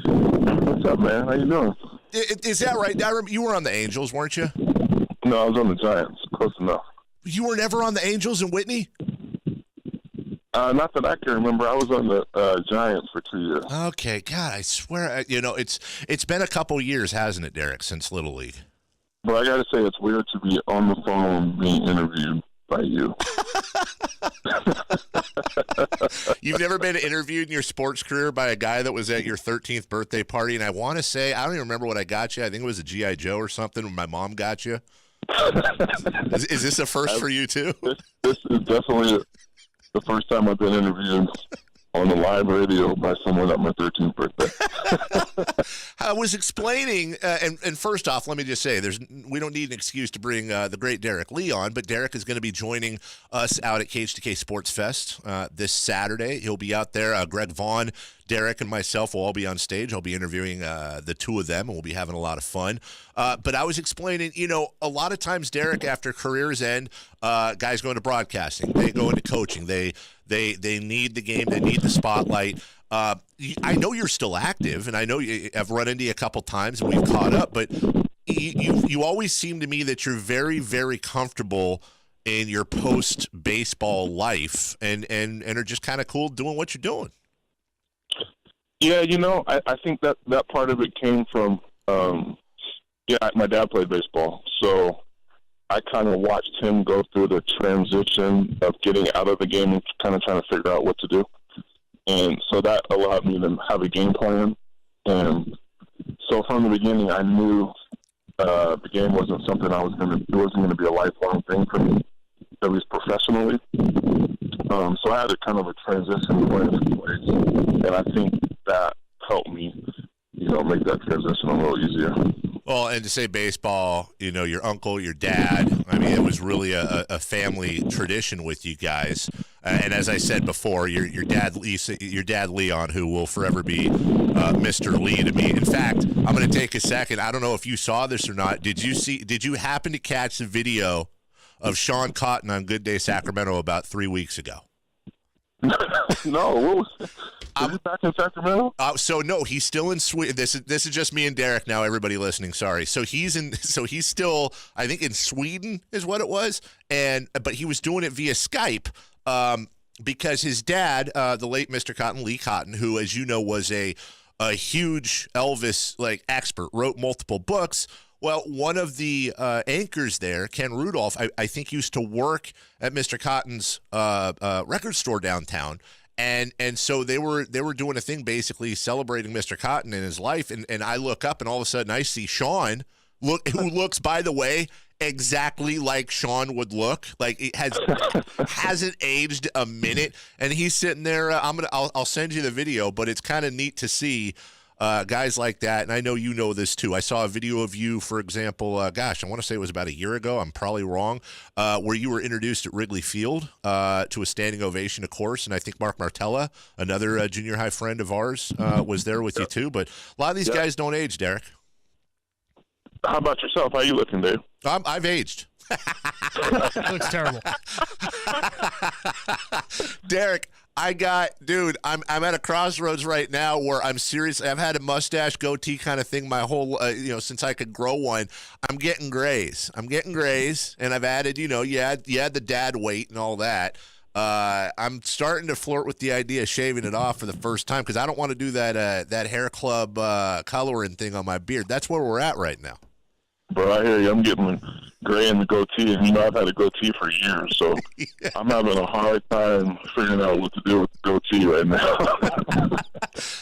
What's up, man? How you doing? Is that right? You were on the Angels, weren't you? No, I was on the Giants. Close enough. You were never on the Angels in Whitney? Not that I can remember. I was on the Giants for 2 years. Okay, God, I swear, it's been a couple years, hasn't it, Derek, since Little League? But I got to say, it's weird to be on the phone being interviewed by you. You've never been interviewed in your sports career by a guy that was at your 13th birthday party, and I want to say, I don't even remember what I got you. I think it was a G.I. Joe or something when my mom got you. Is this a first for you, too? This is definitely the first time I've been interviewed on the live radio by someone at my 13th birthday. I was explaining, and first off, let me just say, we don't need an excuse to bring the great Derrek Lee on, but Derek is going to be joining us out at Cage2K Sports Fest this Saturday. He'll be out there. Greg Vaughn, Derek, and myself will all be on stage. I'll be interviewing the two of them, and we'll be having a lot of fun. But I was explaining, a lot of times, Derek, after careers end, guys go into broadcasting. They go into coaching. They need the game. They need the spotlight. I know you're still active, and I know I've run into you a couple times, and we've caught up. But you always seem to me that you're very, very comfortable in your post-baseball life, and are just kind of cool doing what you're doing. Yeah, I think that part of it came from, my dad played baseball, so I kind of watched him go through the transition of getting out of the game and kind of trying to figure out what to do. And so that allowed me to have a game plan. And so from the beginning, I knew the game wasn't something it wasn't going to be a lifelong thing for me, at least professionally. So I had a kind of a transition plan in place. And I think that helped me, make that transition a little easier. Well, and to say baseball, your uncle, your dad, I mean, it was really a family tradition with you guys. And as I said before, your dad Leon, who will forever be Mr. Lee to me. In fact, I'm going to take a second. I don't know if you saw this or not. Did you happen to catch the video of Sean Cotton on Good Day Sacramento about 3 weeks ago? No, what was it? Is he back in Sacramento? So no, he's still in Sweden. This is just me and Derek now. Everybody listening, sorry. So he's still, I think, in Sweden is what it was, but he was doing it via Skype because his dad, the late Mr. Cotton, Lee Cotton, who, as you know, was a huge Elvis expert, wrote multiple books. Well, one of the anchors there, Ken Rudolph, I think used to work at Mr. Cotton's record store downtown, and so they were doing a thing basically celebrating Mr. Cotton and his life, and I look up and all of a sudden I see Sean, who looks, by the way, exactly like Sean would look, like it hasn't aged a minute, and he's sitting there. I'll send you the video, but it's kind of neat to see. Guys like that, and I know you know this too. I saw a video of you, for example, I want to say it was about a year ago, I'm probably wrong, where you were introduced at Wrigley Field to a standing ovation, of course, and I think Mark Martella, another junior high friend of ours, was there with you too, but a lot of these guys don't age, Derek. How about yourself? How you looking, Dave? I've aged. It looks terrible. Derek, I'm at a crossroads right now where I'm serious. I've had a mustache goatee kind of thing my whole, since I could grow one. I'm getting grays, and I've added, you had the dad weight and all that. I'm starting to flirt with the idea of shaving it off for the first time because I don't want to do that hair club coloring thing on my beard. That's where we're at right now. Bro, I hear you. I'm getting gray in the goatee, and I've had a goatee for years, so yeah. I'm having a hard time figuring out what to do with the goatee right now.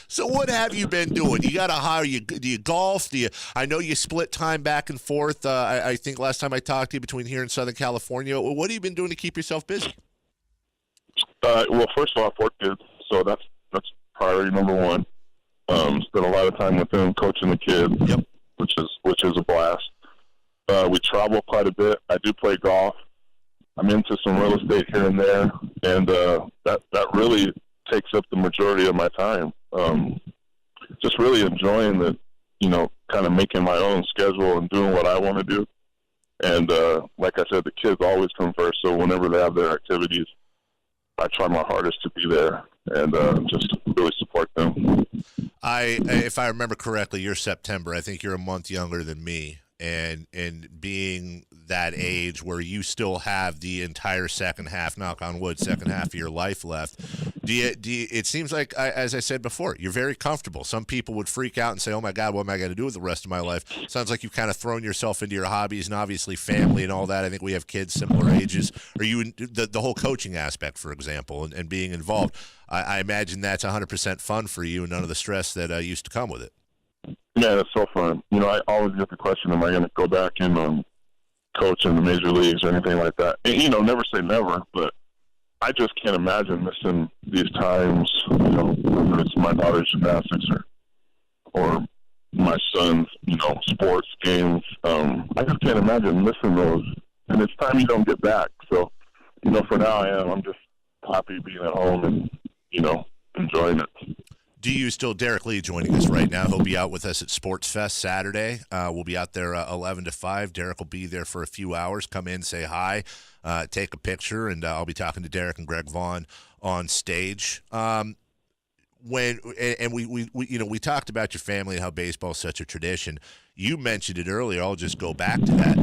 So what have you been doing? You got to hire you. Do you golf? I know you split time back and forth. I think last time I talked to you between here and Southern California. What have you been doing to keep yourself busy? Well, first of all, 4 kids, so that's priority number one. Spend a lot of time with them, coaching the kids, yep. which is a blast. We travel quite a bit. I do play golf. I'm into some real estate here and there, and that really takes up the majority of my time. Just really enjoying kind of making my own schedule and doing what I want to do. And like I said, the kids always come first, so whenever they have their activities, I try my hardest to be there and just really support them. If I remember correctly, you're September. I think you're a month younger than me. And being that age where you still have the entire second half, knock on wood, second half of your life left, it seems like, as I said before, you're very comfortable. Some people would freak out and say, oh my God, what am I going to do with the rest of my life? Sounds like you've kind of thrown yourself into your hobbies and obviously family and all that. I think we have kids similar ages. Are you the whole coaching aspect, for example, and being involved? I imagine that's 100% fun for you and none of the stress that used to come with it. Yeah, that's so fun. I always get the question, am I going to go back and coach in the major leagues or anything like that? And, never say never, but I just can't imagine missing these times, whether it's my daughter's gymnastics or my son's, sports games. I just can't imagine missing those. And it's time you don't get back. So, for now I'm just happy being at home and, enjoying it. Do you still, Derrek Lee joining us right now? He'll be out with us at Sports Fest Saturday. We'll be out there 11 to 5. Derek will be there for a few hours. Come in, say hi, take a picture, and I'll be talking to Derek and Greg Vaughn on stage. We talked about your family and how baseball is such a tradition. You mentioned it earlier. I'll just go back to that.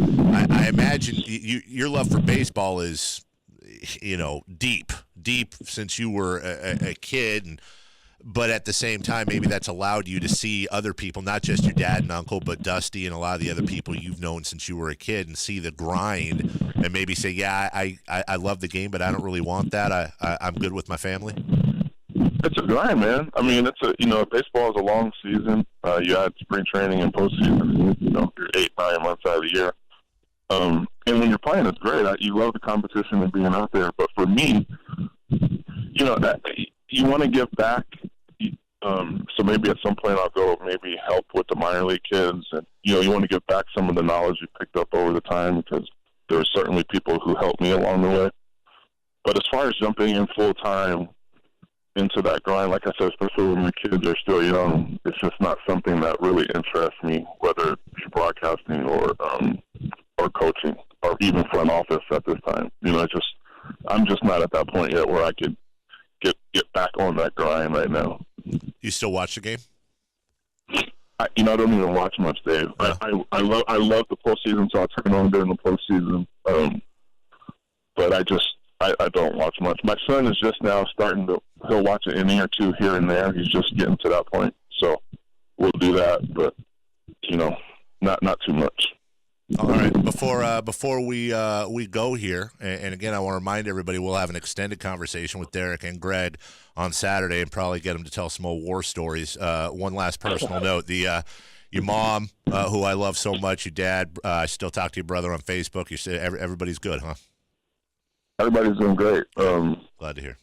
I imagine your love for baseball is, deep since you were a kid, but at the same time, maybe that's allowed you to see other people, not just your dad and uncle, but Dusty and a lot of the other people you've known since you were a kid, and see the grind and maybe say, yeah, I love the game, but I don't really want that. I'm good with my family. It's a grind, man. I mean, baseball is a long season. You add spring training and postseason, you're 8-9 months out of the year. And when you're playing, it's great. You love the competition and being out there. But for me, you want to give back. So maybe at some point I'll go maybe help with the minor league kids. And, you want to give back some of the knowledge you picked up over the time, because there are certainly people who helped me along the way. But as far as jumping in full time into that grind, like I said, especially when my kids are still young, it's just not something that really interests me, whether it's broadcasting or coaching or even front office at this time. I'm just not at that point yet where I could get back on that grind right now. You still watch the game? I don't even watch much, Dave. I love the postseason, so I turn on during the postseason. But I don't watch much. My son is just now he'll watch an inning or two here and there. He's just getting to that point. So we'll do that, but, not too much. All right. Before we go here, and again, I want to remind everybody we'll have an extended conversation with Derrek and Greg on Saturday, and probably get them to tell some old war stories. One last personal note: your mom, who I love so much, your dad. I still talk to your brother on Facebook. You say everybody's good, huh? Everybody's doing great. Glad to hear.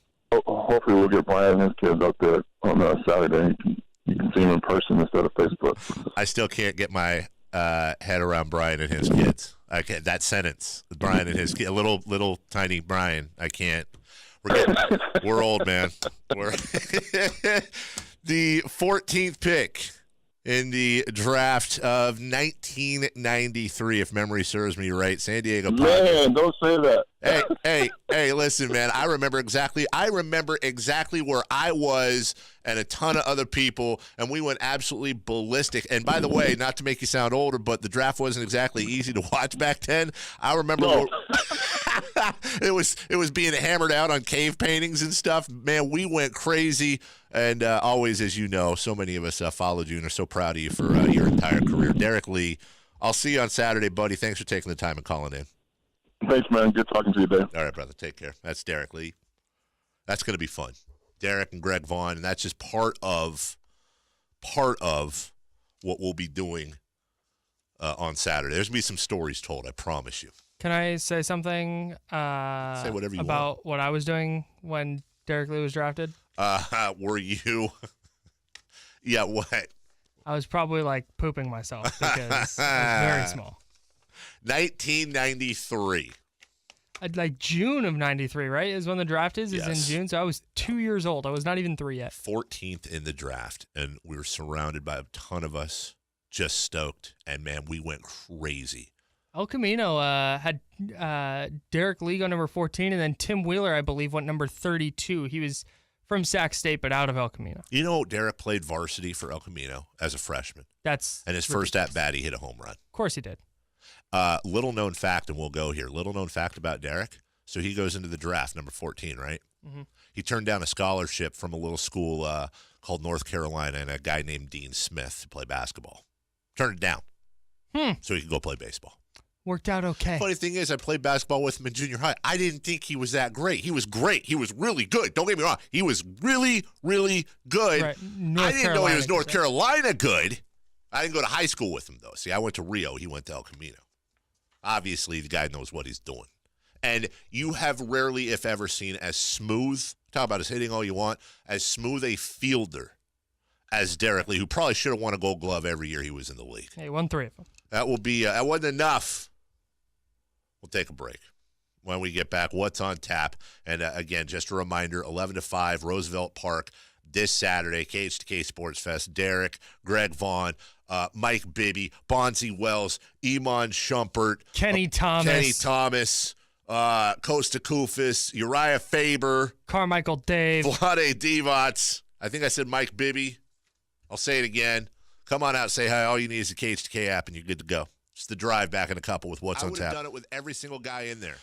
Hopefully, we'll get Brian and his kids up there on Saturday. You can see them in person instead of Facebook. I still can't get my head around Brian and his kids. I can't, that sentence, Brian and his little tiny Brian. I can't. We're old, man. We're the 14th pick in the draft of 1993, if memory serves me right. San Diego Padres. Man, don't say that. Hey, listen, man. I remember exactly where I was and a ton of other people, and we went absolutely ballistic. And by the way, not to make you sound older, but the draft wasn't exactly easy to watch back then. I remember it was being hammered out on cave paintings and stuff. Man, we went crazy. And always, as you know, so many of us followed you and are so proud of you for your entire career. Derrek Lee, I'll see you on Saturday, buddy. Thanks for taking the time and calling in. Thanks, man. Good talking to you, Dave. All right, brother. Take care. That's Derrek Lee. That's going to be fun. Derrek and Greg Vaughn, and that's just part of what we'll be doing on Saturday. There's going to be some stories told, I promise you. Can I say something Say whatever you about what I was doing when Derrek Lee was drafted? Were you? Yeah, what? I was probably like pooping myself because I was very small. 1993. Like June of 93, right? Is when the draft is Yes. in June. So I was 2 years old. I was not even 3 yet. 14th in the draft, and we were surrounded by a ton of us, just stoked. And, man, we went crazy. El Camino had Derrek Lee go number 14, and then Tim Wheeler, I believe, went number 32. He was from Sac State, but out of El Camino. You know, Derrek played varsity for El Camino as a freshman. And his first at-bat, he hit a home run. Of course he did. Little known fact, and we'll go here. Little known fact about Derrek. So he goes into the draft, number 14, right? Mm-hmm. He turned down a scholarship from a little school called North Carolina and a guy named Dean Smith to play basketball. Turned it down so he could go play baseball. Worked out okay. Funny thing is, I played basketball with him in junior high. I didn't think he was that great. He was great. He was really good. Don't get me wrong. He was really, really good. Right. I didn't know he was North Carolina good. I didn't go to high school with him, though. See, I went to Rio. He went to El Camino. Obviously, the guy knows what he's doing. And you have rarely, if ever, seen as smooth, talk about his hitting all you want, as smooth a fielder as Derrek Lee, who probably should have won a Gold Glove every year he was in the league. He won 3 of them. That will be, that wasn't enough. We'll take a break. When we get back, what's on tap? And again, just a reminder, 11 to 5, Roosevelt Park, this Saturday, KH2K Sports Fest. Derrek, Greg Vaughn, Mike Bibby, Bonzi Wells, Iman Shumpert, Kenny Thomas, Costa Kufis, Uriah Faber, Carmichael Dave, Vlade Divac. I think I said Mike Bibby. I'll say it again. Come on out, say hi. All you need is a KH2K app, and you're good to go. It's the drive back in a couple with what's on tap. I would have done it with every single guy in there.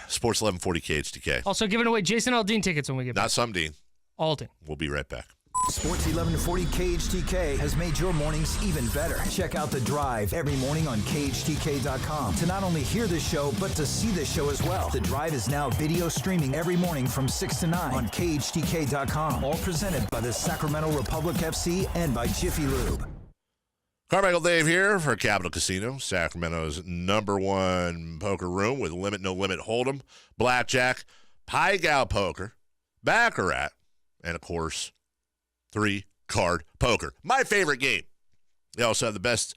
Sports 1140 KH2K. Also giving away Jason Aldean tickets when we get back. Not some Dean. Aldean. We'll be right back. Sports 1140 KHTK has made your mornings even better. Check out The Drive every morning on KHTK.com to not only hear the show, but to see the show as well. The Drive is now video streaming every morning from 6 to 9 on KHTK.com. All presented by the Sacramento Republic FC and by Jiffy Lube. Carmichael Dave here for Capital Casino, Sacramento's #1 poker room with limit, no limit hold'em, blackjack, pie gow poker, baccarat, and of course, 3-card poker. My favorite game. They also have the best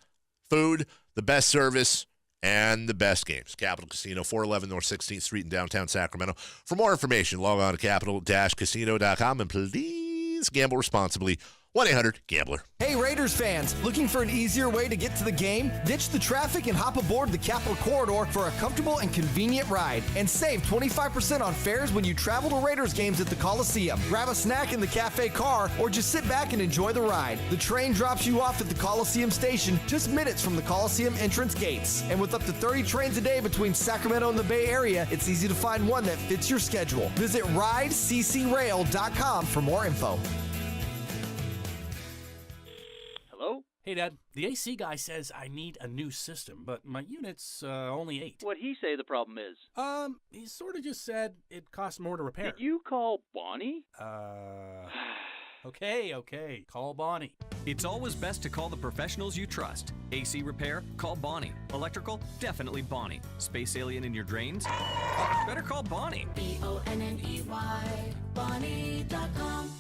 food, the best service, and the best games. Capital Casino, 411 North 16th Street in downtown Sacramento. For more information, log on to capital-casino.com, and please gamble responsibly. 1-800-GAMBLER. Hey Raiders fans, looking for an easier way to get to the game? Ditch the traffic and hop aboard the Capitol Corridor for a comfortable and convenient ride. And save 25% on fares when you travel to Raiders games at the Coliseum. Grab a snack in the cafe car or just sit back and enjoy the ride. The train drops you off at the Coliseum station just minutes from the Coliseum entrance gates. And with up to 30 trains a day between Sacramento and the Bay Area, it's easy to find one that fits your schedule. Visit rideccrail.com for more info. Hello? Hey, Dad. The AC guy says I need a new system, but my unit's only 8. What'd he say the problem is? He sort of just said it costs more to repair. Did you call Bonnie? Okay. Call Bonnie. It's always best to call the professionals you trust. AC repair? Call Bonnie. Electrical? Definitely Bonnie. Space alien in your drains? Better call Bonnie. Bonnie. Bonnie.com.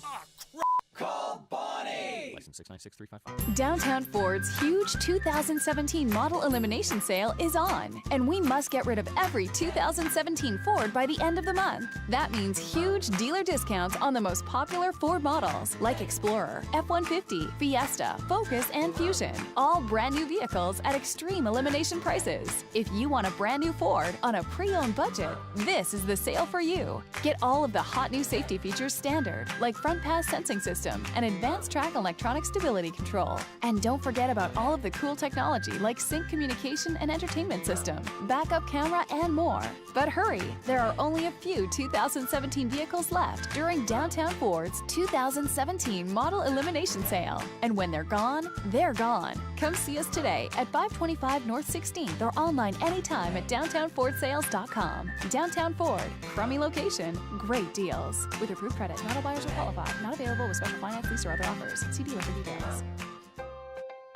Call Bonnie! License 696355. Downtown Ford's huge 2017 model elimination sale is on, and we must get rid of every 2017 Ford by the end of the month. That means huge dealer discounts on the most popular Ford models like Explorer, F-150, Fiesta, Focus, and Fusion. All brand new vehicles at extreme elimination prices. If you want a brand new Ford on a pre-owned budget, this is the sale for you. Get all of the hot new safety features standard, like front pass sensing system and advanced track electronic stability control. And don't forget about all of the cool technology like sync communication and entertainment system, backup camera, and more. But hurry, there are only a few 2017 vehicles left during Downtown Ford's 2017 model elimination sale. And when they're gone, they're gone. Come see us today at 525 North 16th or online anytime at downtownfordsales.com. Downtown Ford, crummy location, great deals. With approved credit, not all buyers are qualified. Not available with special finance, lease, or other offers. See dealer for details.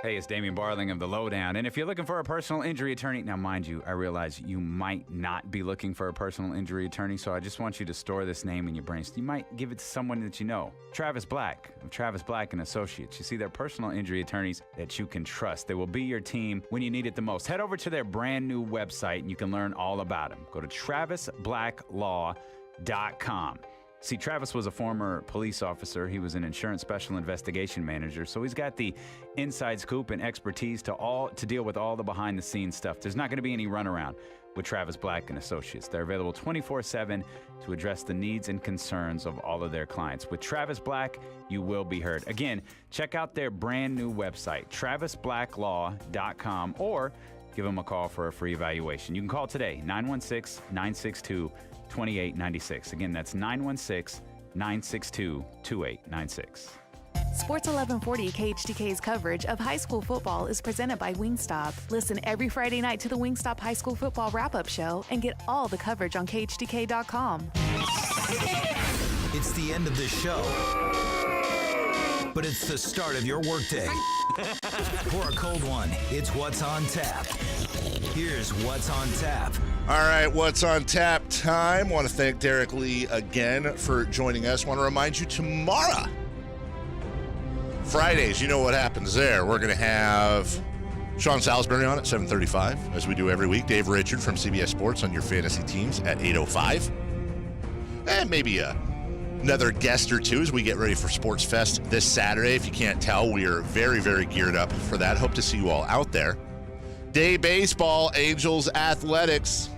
Hey, it's Damian Barling of The Lowdown. And if you're looking for a personal injury attorney, now mind you, I realize you might not be looking for a personal injury attorney, so I just want you to store this name in your brain. So you might give it to someone that you know. Travis Black of Travis Black and Associates. You see, they're personal injury attorneys that you can trust. They will be your team when you need it the most. Head over to their brand new website and you can learn all about them. Go to travisblacklaw.com. See, Travis was a former police officer. He was an insurance special investigation manager, so he's got the inside scoop and expertise to deal with all the behind-the-scenes stuff. There's not going to be any runaround with Travis Black and Associates. They're available 24/7 to address the needs and concerns of all of their clients. With Travis Black, you will be heard. Again, check out their brand new website, travisblacklaw.com, or give them a call for a free evaluation. You can call today, 916-962-2896. Again, that's 916-962-2896. Sports 1140 KHTK's coverage of high school football is presented by Wingstop. Listen every Friday night to the Wingstop High School Football Wrap-Up Show and get all the coverage on KHTK.com. It's the end of the show, but it's the start of your workday. For a cold one, it's What's on Tap. Here's What's on Tap. All right, what's on tap time? Want to thank Derrek Lee again for joining us. Want to remind you tomorrow, Fridays, you know what happens there. We're going to have Sean Salisbury on at 7:35, as we do every week. Dave Richard from CBS Sports on your fantasy teams at 8:05. And maybe another guest or two as we get ready for Sports Fest this Saturday. If you can't tell, we are very, very geared up for that. Hope to see you all out there. Day baseball, Angels Athletics.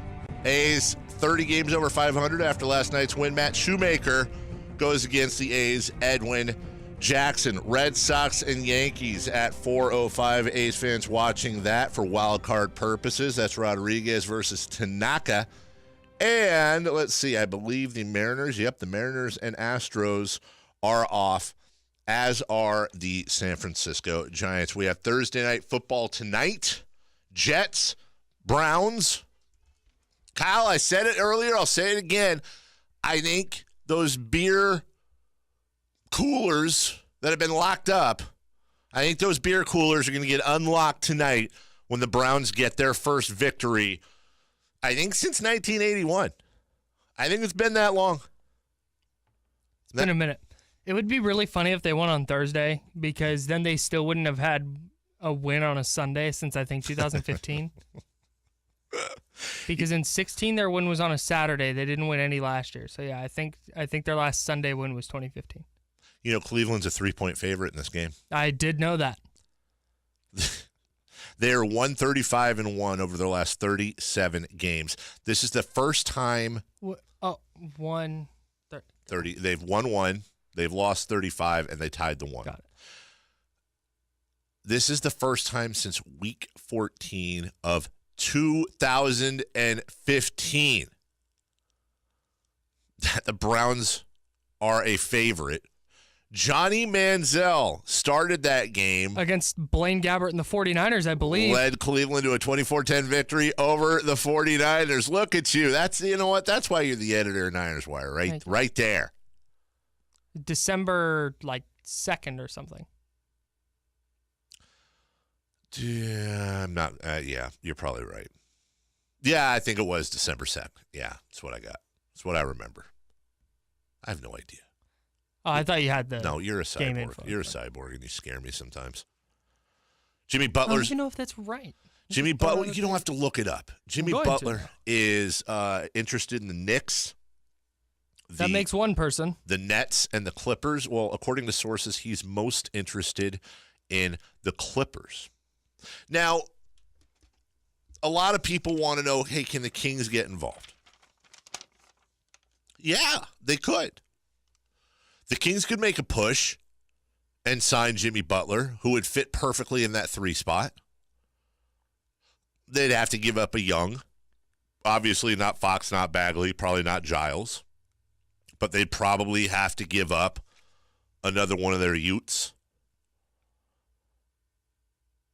A's 30 games over 500 after last night's win. Matt Shoemaker goes against the A's Edwin Jackson. Red Sox and Yankees at 4:05. A's fans watching that for wild card purposes. That's Rodriguez versus Tanaka. And let's see, I believe the Mariners, the Mariners and Astros are off, as are the San Francisco Giants. We have Thursday night football tonight. Jets, Browns. Kyle, I said it earlier. I'll say it again. I think those beer coolers that have been locked up, I think those beer coolers are going to get unlocked tonight when the Browns get their first victory, I think, since 1981. I think it's been that long. It's been a minute. It would be really funny if they won on Thursday, because then they still wouldn't have had a win on a Sunday since, I think, 2015. Because in 16 their win was on a Saturday. They didn't win any last year. So yeah, I think their last Sunday win was 2015. You know, Cleveland's a 3-point favorite in this game. I did know that. They're 135-1 over their last 37 games. This is the first time. One. 30. They've won 1. They've lost 35, and they tied the 1. Got it. This is the first time since week 14 of 2015 that the Browns are a favorite. Johnny Manziel started that game against Blaine Gabbert and the 49ers, I believe. Led Cleveland to a 24-10 victory over the 49ers. Look at you. You know what? That's why you're the editor of Niners Wire, right there. December 2nd or something. Yeah, I'm not. Yeah, you're probably right. Yeah, I think it was December 2nd. Yeah, that's what I got. That's what I remember. I have no idea. Oh, I thought you had the No, you're a game cyborg. info. You're a cyborg, and you scare me sometimes. Jimmy Butler's. I don't even know if that's right. Jimmy Butler, you don't have to look it up. Jimmy Butler is interested in the Knicks. That makes one person. The Nets and the Clippers. Well, according to sources, he's most interested in the Clippers. Now, a lot of people want to know, hey, can the Kings get involved? Yeah, they could. The Kings could make a push and sign Jimmy Butler, who would fit perfectly in that 3 spot. They'd have to give up a young. Obviously not Fox, not Bagley, probably not Giles. But they'd probably have to give up another one of their Utes.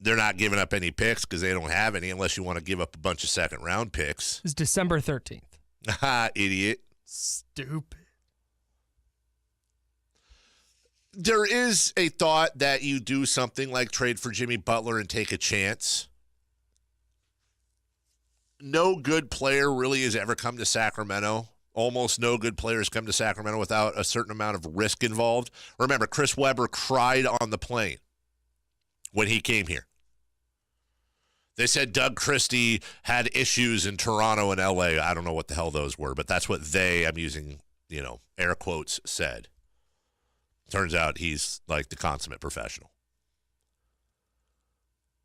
They're not giving up any picks because they don't have any unless you want to give up a bunch of second-round picks. It's December 13th. Ha, idiot. Stupid. There is a thought that you do something like trade for Jimmy Butler and take a chance. No good player really has ever come to Sacramento. Almost no good players come to Sacramento without a certain amount of risk involved. Remember, Chris Webber cried on the plane when he came here. They said Doug Christie had issues in Toronto and L.A. I don't know what the hell those were, but that's what I'm using, air quotes, said. Turns out he's like the consummate professional.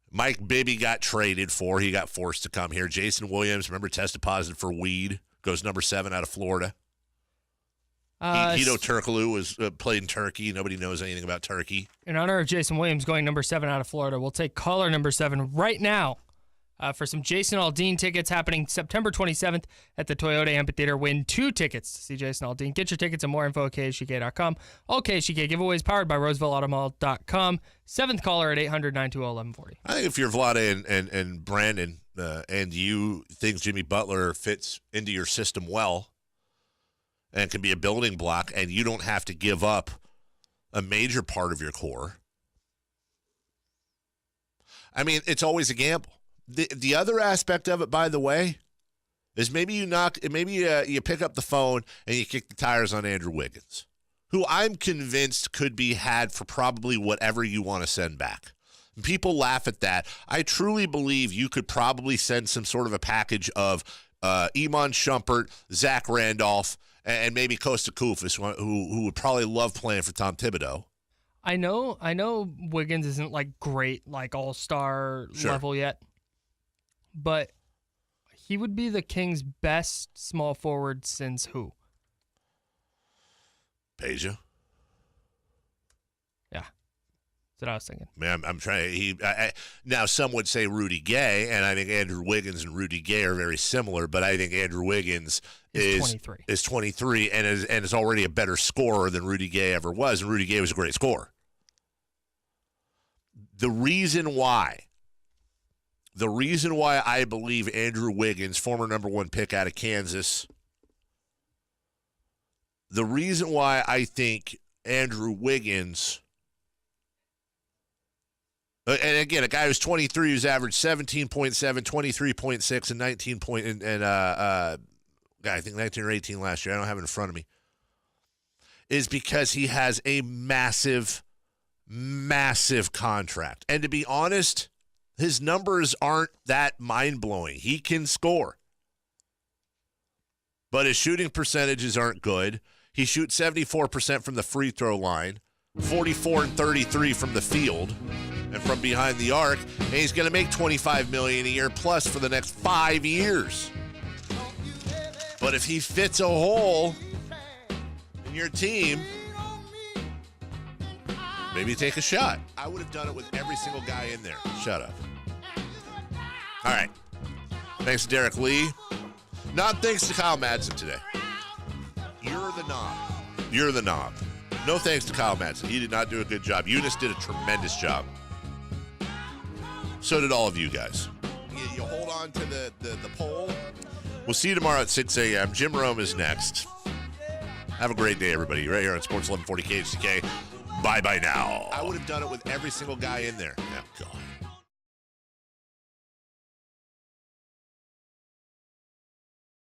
Mike Bibby got traded for. He got forced to come here. Jason Williams, remember, tested positive for weed. Goes number 7 out of Florida. Hito Turkoglu was played in Turkey. Nobody knows anything about Turkey. In honor of Jason Williams going number 7 out of Florida, we'll take caller number 7 right now for some Jason Aldean tickets happening September 27th at the Toyota Amphitheater. Win 2 tickets to see Jason Aldean. Get your tickets and more info at KSGK.com. All KSGK giveaways powered by RosevilleAutomall.com. 7th caller at 800-920-1140. I think if you're Vlade and Brandon and you think Jimmy Butler fits into your system well and can be a building block and you don't have to give up a major part of your core, I mean, it's always a gamble. The other aspect of it, by the way, is maybe you pick up the phone and you kick the tires on Andrew Wiggins, who I'm convinced could be had for probably whatever you want to send back. And people laugh at that. I truly believe you could probably send some sort of a package of Iman Shumpert, Zach Randolph, and maybe Costa Koufis, who would probably love playing for Tom Thibodeau. I know Wiggins isn't great, all-star level yet, but he would be the Kings' best small forward since who? Peja. Yeah, that's what I was thinking. Man, I'm trying. Now some would say Rudy Gay, and I think Andrew Wiggins and Rudy Gay are very similar. But I think Andrew Wiggins is 23 and is already a better scorer than Rudy Gay ever was, and Rudy Gay was a great scorer. The reason why I believe Andrew Wiggins, former number 1 pick out of Kansas, the reason why I think Andrew Wiggins, and again, a guy who's 23 who's averaged 17.7, 23.6, and 19 point, and I think 19 or 18 last year. I don't have it in front of me. Is because he has a massive contract. And to be honest, His numbers aren't that mind-blowing. He can score. But his shooting percentages aren't good. He shoots 74% from the free throw line, 44 and 33 from the field and from behind the arc, and he's going to make $25 million a year plus for the next 5 years. But if he fits a hole in your team, maybe take a shot. I would have done it with every single guy in there. Shut up. All right. Thanks to Derrek Lee. Not thanks to Kyle Madson today. You're the knob. You're the knob. No thanks to Kyle Madson. He did not do a good job. Eunice did a tremendous job. So did all of you guys. You hold on to the poll. We'll see you tomorrow at 6 a.m. Jim Rome is next. Have a great day, everybody. Right here on Sports 1140 KHTK. Bye-bye now. I would have done it with every single guy in there. Oh, God.